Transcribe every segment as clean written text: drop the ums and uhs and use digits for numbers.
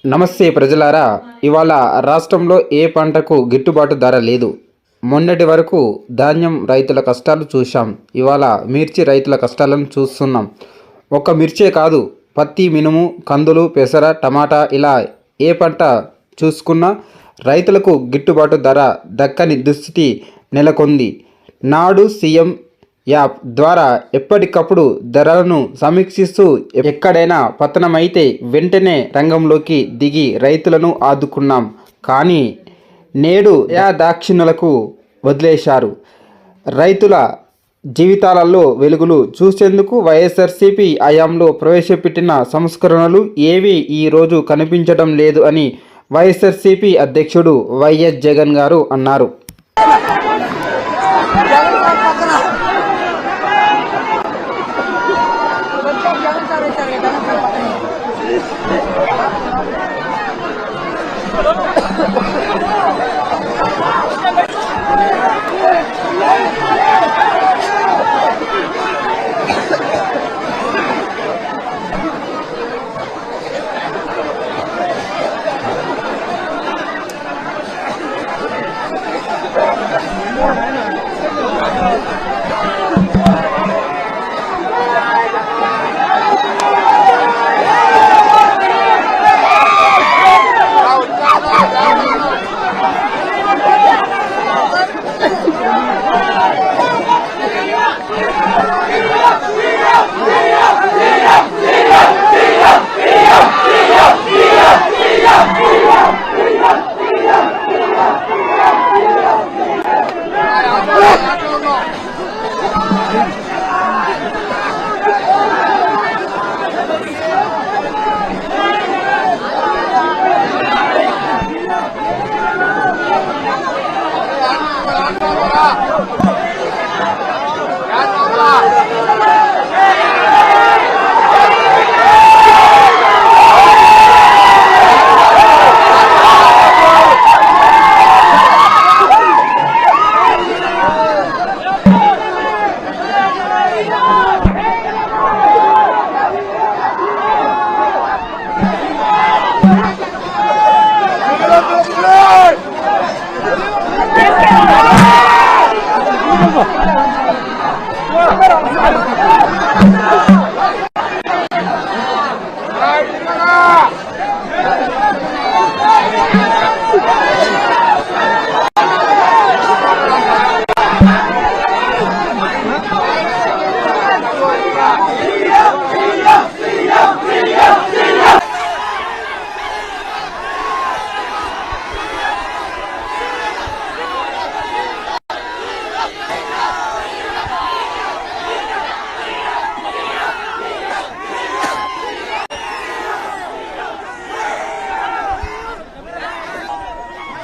నమస్తే ప్రజలారా, ఇవాళ రాష్ట్రంలో ఏ పంటకు గిట్టుబాటు ధర లేదు. మొన్నటి వరకు ధాన్యం రైతుల కష్టాలు చూశాం. ఇవాళ మిర్చి రైతుల కష్టాలను చూస్తున్నాం. ఒక్క మిర్చే కాదు, పత్తి, మినుము, కందులు, పెసర, టమాటా ఇలా ఏ పంట చూసుకున్నా రైతులకు గిట్టుబాటు ధర దక్కని దుస్థితి నెలకొంది. నాడు సీఎం యాప్ ద్వారా ఎప్పటికప్పుడు ధరలను సమీక్షిస్తూ ఎక్కడైనా పతనమైతే వెంటనే రంగంలోకి దిగి రైతులను ఆదుకున్నాం. కానీ నేడు దాక్షిణ్యులకు వదిలేశారు. రైతుల జీవితాలలో వెలుగులు చూసేందుకు వైఎస్ఆర్సీపీ హయాంలో ప్రవేశపెట్టిన సంస్కరణలు ఏవీ ఈరోజు కనిపించడం లేదు అని వైఎస్ఆర్సీపీ అధ్యక్షుడు వైఎస్ జగన్ గారు అన్నారు.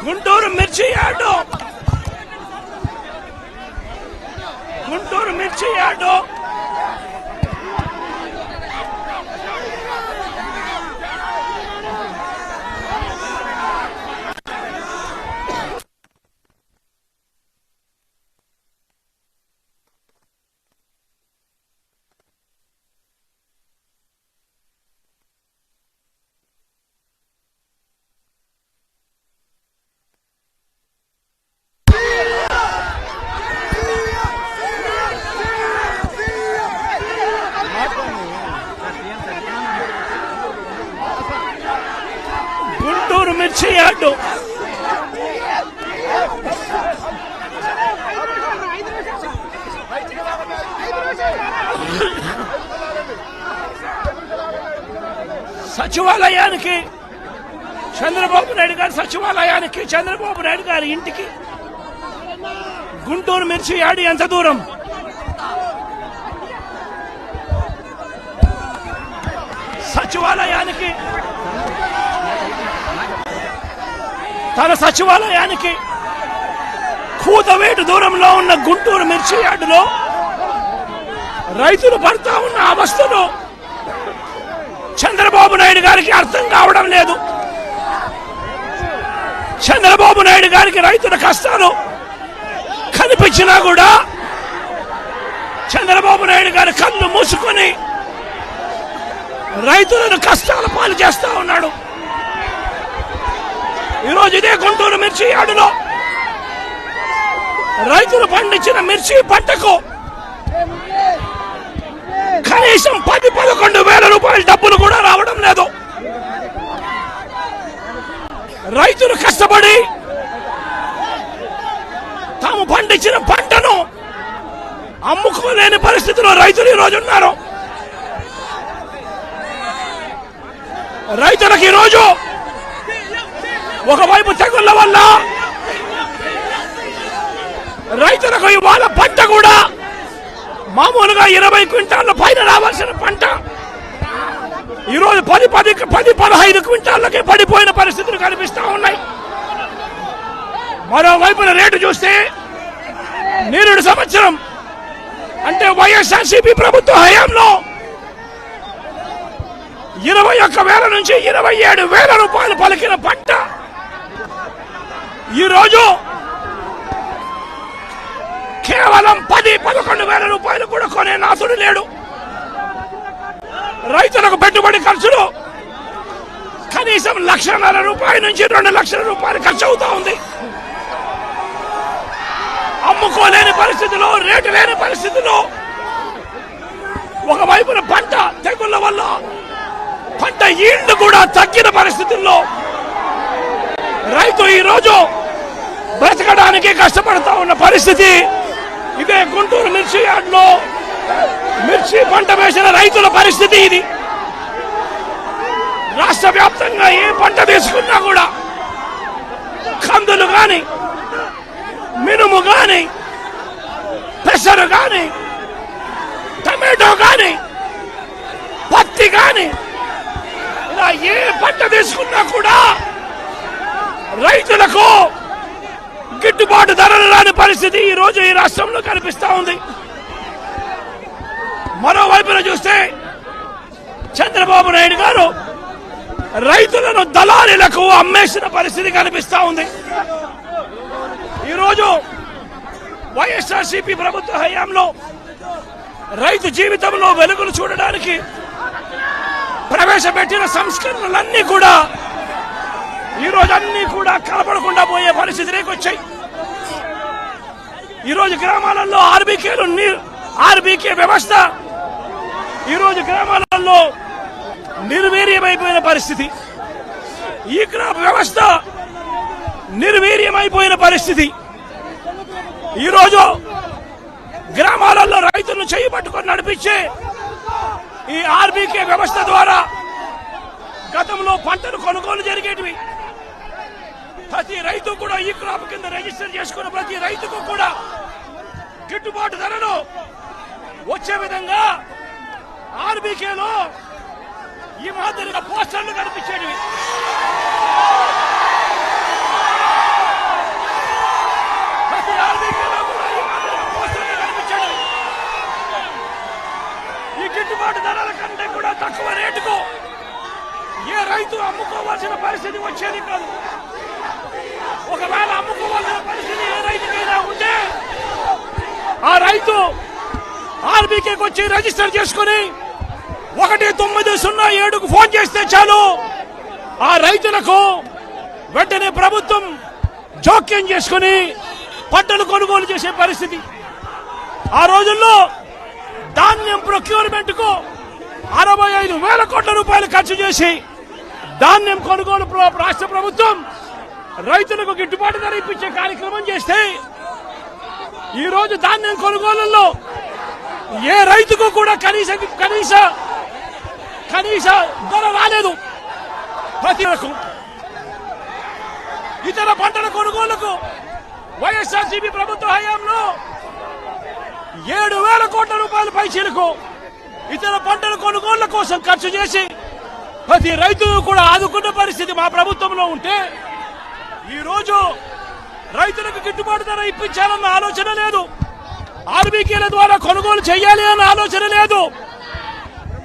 గుంటూరు మిర్చి యార్డు, గుంటూరు మిర్చి యార్డు మిర్చి యార్డు సచివాలయానికి చంద్రబాబు నాయుడు గారి సచివాలయానికి చంద్రబాబు నాయుడు గారి ఇంటికి గుంటూరు మిర్చి యార్డు ఎంత దూరం? సచివాలయానికి తన సచివాలయానికి కూతవేటు దూరంలో ఉన్న గుంటూరు మిర్చి యార్డులో రైతులు పడతా ఉన్న అవస్థలు చంద్రబాబు నాయుడు గారికి అర్థం కావడం లేదు. చంద్రబాబు నాయుడు గారికి రైతుల కష్టాలు కనిపించినా కూడా చంద్రబాబు నాయుడు గారి కళ్ళు మూసుకొని రైతులను కష్టాల పాలు చేస్తా ఉన్నాడు. ఈరోజు ఇదే గుంటూరు మిర్చి యార్డులో రైతులు పండించిన మిర్చి పంటకు కనీసం 10-11 వేల రూపాయల డబ్బులు కూడా రావడం లేదు. రైతులు కష్టపడి తాము పండించిన పంటను అమ్ముకోలేని పరిస్థితిలో రైతులు ఈరోజు ఉన్నారు. రైతులకు ఈరోజు ఒకవైపు తెగుళ్ల వల్ల రైతులకు ఇవాళ పంట కూడా మామూలుగా 20 క్వింటాళ్ల పైన రావాల్సిన పంట ఈరోజు 10-15 క్వింటాళ్ళకే పడిపోయిన పరిస్థితులు కనిపిస్తా ఉన్నాయి. మరోవైపున రేటు చూస్తే నిరుడు సంవత్సరం అంటే వైఎస్ఆర్సీపీ ప్రభుత్వ హయాంలో 21,000 నుంచి 27,000 రూపాయలు పలికిన పంట ఈరోజు కేవలం 10-11 రూపాయలు కూడా కొనే నాథుడు లేడు. రైతులకు పెట్టుబడి ఖర్చులు కనీసం 1,50,000 రూపాయల నుంచి 2 లక్షల రూపాయలు ఖర్చు అవుతా ఉంది. అమ్ముకోలేని పరిస్థితిలో, రేటు లేని పరిస్థితిలో, ఒకవైపున పంట తెగుళ్ల వల్ల పంట ఈల్డ్ కూడా తగ్గిన పరిస్థితుల్లో రైతు ఈరోజు బ్రతకడానికి కష్టపడతా ఉన్న పరిస్థితి. ఇదే గుంటూరు మిర్చి యార్డులో మిర్చి పంట వేసిన రైతుల పరిస్థితి ఇది. రాష్ట్ర వ్యాప్తంగా ఏ పంట తీసుకున్నా కూడా కందులు గాని, మినుము గాని, పెసరు గాని, టమాటో గాని, పత్తి గాని, ఇలా ఏ పంట తీసుకున్నా కూడా రైతులకు గిట్టుబాటు ధరలు రాని పరిస్థితి ఈ రోజు ఈ రాష్ట్రంలో కనిపిస్తా ఉంది. మరోవైపున చూస్తే చంద్రబాబు నాయుడు గారు రైతులను దళారీలకు అమ్మేసిన పరిస్థితి కనిపిస్తా ఉంది. ఈరోజు వైఎస్ఆర్సీపీ ప్రభుత్వ హయాంలో రైతు జీవితంలో వెలుగులు చూడడానికి ప్రవేశపెట్టిన సంస్కరణలన్నీ కూడా ఈరోజు అన్ని కూడా కనపడకుండా పోయే పరిస్థితిలోకి వచ్చాయి. ఈరోజు గ్రామాలలో ఆర్బీకే వ్యవస్థ ఈరోజు గ్రామాలలో నిర్వీర్యమైపోయిన పరిస్థితి. ఈ క్రాప్ వ్యవస్థ నిర్వీర్యమైపోయిన పరిస్థితి. ఈరోజు గ్రామాలలో రైతులను చేయి పట్టుకొని నడిపించే ఈ ఆర్బీకే వ్యవస్థ ద్వారా గతంలో పంటలు కొనుగోలు జరిగేటివి. ప్రతి రైతు కూడా ఈ క్రాప్ కింద రిజిస్టర్ చేసుకున్న ప్రతి రైతుకు కూడా గిట్టుబాటు ధరలు వచ్చే విధంగా ఆర్బీకేలో ఈ మాదిరిగా పోస్టర్లు కనిపించేవి. ప్రతి ఆర్బీకేలో కూడా ఈ మాదిరిగా పోస్టర్లు కనిపించేవి. ఈ గిట్టుబాటు ధరల కంటే కూడా తక్కువ రేటుకు ఏ రైతు అమ్ముకోవాల్సిన పరిస్థితి వచ్చేది కాదు. ఒకవేళ అమ్ముకోవాల్సిన పరిస్థితి ఏ రైతుకైనా ఉంటే ఆ రైతు ఆర్బీకేకి వచ్చి రిజిస్టర్ చేసుకుని 1907కు ఫోన్ చేస్తే చాలు, ఆ రైతులకు వెంటనే ప్రభుత్వం జోక్యం చేసుకుని పంటలు కొనుగోలు చేసే పరిస్థితి. ఆ రోజుల్లో ధాన్యం ప్రొక్యూర్మెంట్ కు 65,000 కోట్ల రూపాయలు ఖర్చు చేసి ధాన్యం కొనుగోలు రాష్ట్ర ప్రభుత్వం రైతులకు గిట్టుబాటు ధర ఇప్పించే కార్యక్రమం చేస్తే ఈ రోజు ధాన్యం కొనుగోలులో ఏ రైతుకు కూడా కనీస ధర రాలేదు. ప్రతి ఇతర పంటల కొనుగోలుకు వైఎస్ఆర్సీపీ ప్రభుత్వ హయాంలో 7,000 కోట్ల రూపాయల పైచీలకు ఇతర పంటల కొనుగోళ్ల కోసం ఖర్చు చేసి ప్రతి రైతును కూడా ఆదుకున్న పరిస్థితి మా ప్రభుత్వంలో ఉంటే ఈ రోజు రైతులకు గిట్టుబాటు ధర ఇప్పించాలన్న ఆలోచన లేదు. ఆర్బీకేల ద్వారా కొనుగోలు చేయాలి అన్న ఆలోచన లేదు.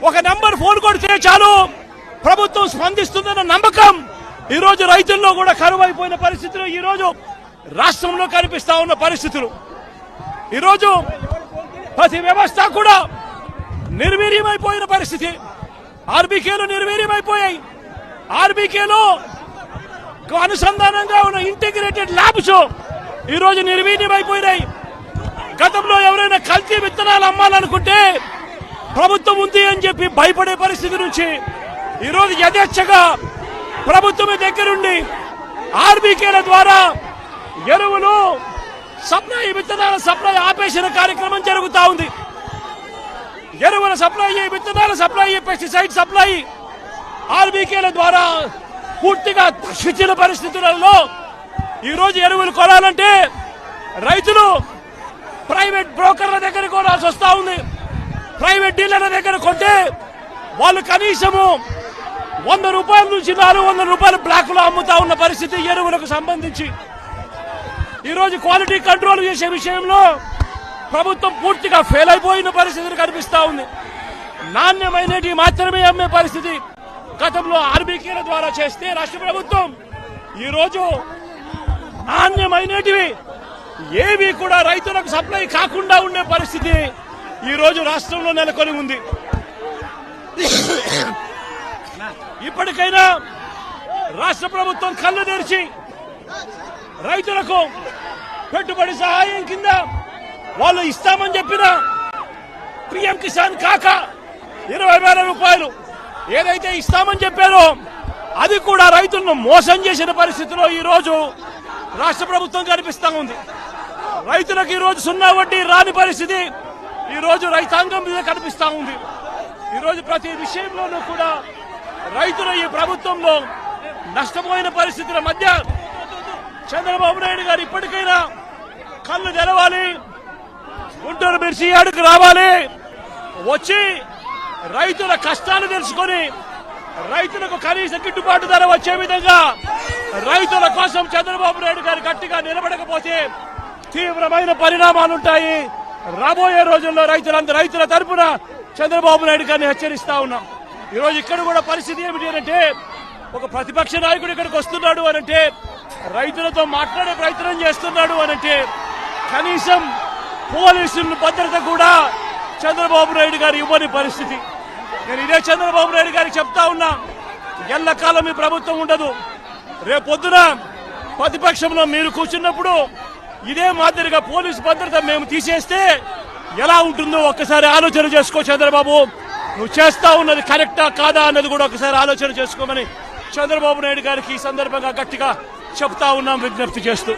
ఒక నంబర్ ఫోన్ కొడితే చాలు ప్రభుత్వం స్పందిస్తుందన్న నమ్మకం ఈ రోజు రైతుల్లో కూడా కరువైపోయిన పరిస్థితులు ఈ రోజు రాష్ట్రంలో కనిపిస్తా ఉన్న పరిస్థితులు. ఈరోజు ప్రతి వ్యవస్థ కూడా నిర్వీర్యమైపోయిన పరిస్థితి. ఆర్బీకేలు నిర్వీర్యమైపోయాయి. ఆర్బీకేలో అనుసంధానంగా ఉన్న ఇంటిగ్రేటెడ్ ల్యాబ్స్ ఈ రోజు నిర్వీర్యమైపోయినాయి. గతంలో ఎవరైనా కల్తీ విత్తనాలు అమ్మాలనుకుంటే ప్రభుత్వం ఉంది అని చెప్పి భయపడే పరిస్థితి నుంచి ఈ రోజు యథేచ్ఛగా ప్రభుత్వం దగ్గరుండి ఆర్బీకేల ద్వారా ఎరువులు సప్లై, విత్తనాల సప్లై ఆపేసిన కార్యక్రమం జరుగుతా ఉంది. ఎరువుల సప్లై, విత్తనాల సప్లై, పెస్టిసైడ్ సప్లై ఆర్బీకేల ద్వారా పూర్తిగా తగ్గించిన పరిస్థితులలో ఈ రోజు ఎరువులు కొనాలంటే రైతులు ప్రైవేట్ బ్రోకర్ల దగ్గర కొనాల్సి వస్తా ఉంది. ప్రైవేట్ డీలర్ల దగ్గర కొంటే వాళ్ళు కనీసము 100 రూపాయల నుంచి 400 రూపాయలు బ్లాక్ లో అమ్ముతా ఉన్న పరిస్థితి ఎరువులకు సంబంధించి. ఈ రోజు క్వాలిటీ కంట్రోల్ చేసే విషయంలో ప్రభుత్వం పూర్తిగా ఫెయిల్ అయిపోయిన పరిస్థితులు కనిపిస్తా ఉంది. నాణ్యమైనవి మాత్రమే అమ్మే పరిస్థితి గతంలో ఆర్బీకేల ద్వారా చేస్తే రాష్ట్ర ప్రభుత్వం ఈ రోజు నాణ్యమైనటివి ఏవి కూడా రైతులకు సప్లై కాకుండా ఉండే పరిస్థితి ఈ రోజు రాష్ట్రంలో నెలకొని ఉంది. ఇప్పటికైనా రాష్ట్ర ప్రభుత్వం కళ్ళు తెరిచి రైతులకు పెట్టుబడి సహాయం కింద వాళ్ళు ఇస్తామని చెప్పిన పిఎం కిసాన్ కాక 20,000 రూపాయలు ఏదైతే ఇస్తామని చెప్పారో అది కూడా రైతులను మోసం చేసిన పరిస్థితిలో ఈ రోజు రాష్ట్ర ప్రభుత్వం కనిపిస్తా ఉంది. రైతులకు ఈ రోజు 0 వడ్డీ రాని పరిస్థితి ఈ రోజు రైతాంగం మీద కనిపిస్తా ఉంది. ఈ రోజు ప్రతి విషయంలోనూ కూడా రైతులు ఈ ప్రభుత్వంలో నష్టపోయిన పరిస్థితుల మధ్య చంద్రబాబు నాయుడు గారు ఇప్పటికైనా కళ్ళు తెరవాలి, గుంటూరు మిర్చి యార్డుకు రావాలి, వచ్చి రైతుల కష్టాలు తెలుసుకొని రైతులకు కనీస గిట్టుబాటు ధర వచ్చే విధంగా రైతుల కోసం చంద్రబాబు నాయుడు గారు గట్టిగా నిలబడకపోతే తీవ్రమైన పరిణామాలుంటాయి. రాబోయే రోజుల్లో రైతుల తరపున చంద్రబాబు నాయుడు గారిని హెచ్చరిస్తా ఉన్నాం. ఈ రోజు ఇక్కడ కూడా పరిస్థితి ఏమిటి అంటే ఒక ప్రతిపక్ష నాయకుడు ఇక్కడికి వస్తున్నాడు అనంటే రైతులతో మాట్లాడే ప్రయత్నం చేస్తున్నాడు అనంటే కనీసం పోలీసుల భద్రత కూడా చంద్రబాబు నాయుడు గారు ఇవ్వని పరిస్థితి. నేను ఇదే చంద్రబాబు నాయుడు గారికి చెప్తా ఉన్నా, ఎల్లకాలం ఈ ప్రభుత్వం ఉండదు. రేపొద్దున ప్రతిపక్షంలో మీరు కూర్చున్నప్పుడు ఇదే మాదిరిగా పోలీసు భద్రత మేము తీసేస్తే ఎలా ఉంటుందో ఒక్కసారి ఆలోచన చేసుకో చంద్రబాబు. నువ్వు చేస్తా ఉన్నది కరెక్టా కాదా అన్నది కూడా ఒకసారి ఆలోచన చేసుకోమని చంద్రబాబు నాయుడు గారికి ఈ సందర్భంగా గట్టిగా చెప్తా ఉన్నాం, విజ్ఞప్తి చేస్తూ.